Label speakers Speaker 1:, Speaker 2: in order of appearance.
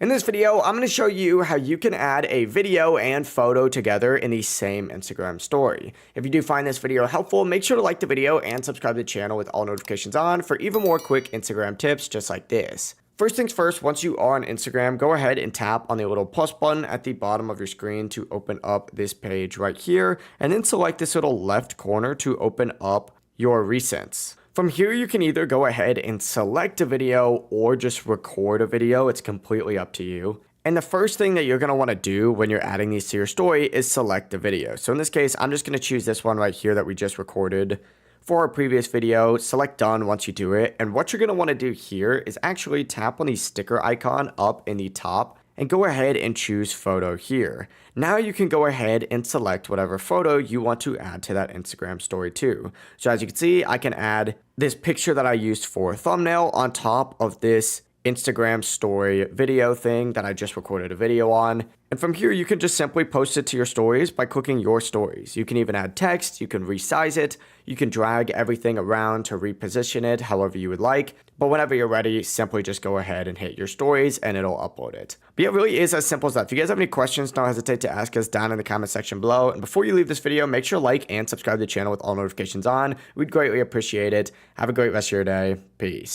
Speaker 1: In this video, I'm going to show you how you can add a video and photo together in the same Instagram story. If you do find this video helpful, make sure to like the video and subscribe to the channel with all notifications on for even more quick Instagram tips just like this. First things first, once you are on Instagram, go ahead and tap on the little plus button at the bottom of your screen to open up this page right here, and then select this little left corner to open up your recents. From here, you can either go ahead and select a video or just record a video. It's completely up to you. And the first thing that you're going to want to do when you're adding these to your story is select a video. So in this case, I'm just going to choose this one right here that we just recorded for our previous video. Select done once you do it. And what you're going to want to do here is actually tap on the sticker icon up in the top and go ahead and choose photo here. Now you can go ahead and select whatever photo you want to add to that Instagram story too. So as you can see, I can add this picture that I used for a thumbnail on top of this Instagram story video thing that I just recorded a video on. And from here, you can just simply post it to your stories by clicking your stories. You can even add text, you can resize it, you can drag everything around to reposition it however you would like. But whenever you're ready, simply just go ahead and hit your stories and it'll upload it. But yeah, it really is as simple as that. If you guys have any questions, don't hesitate to ask us down in the comment section below. And before you leave this video, make sure to like and subscribe to the channel with all notifications on. We'd greatly appreciate it. Have a great rest of your day. Peace.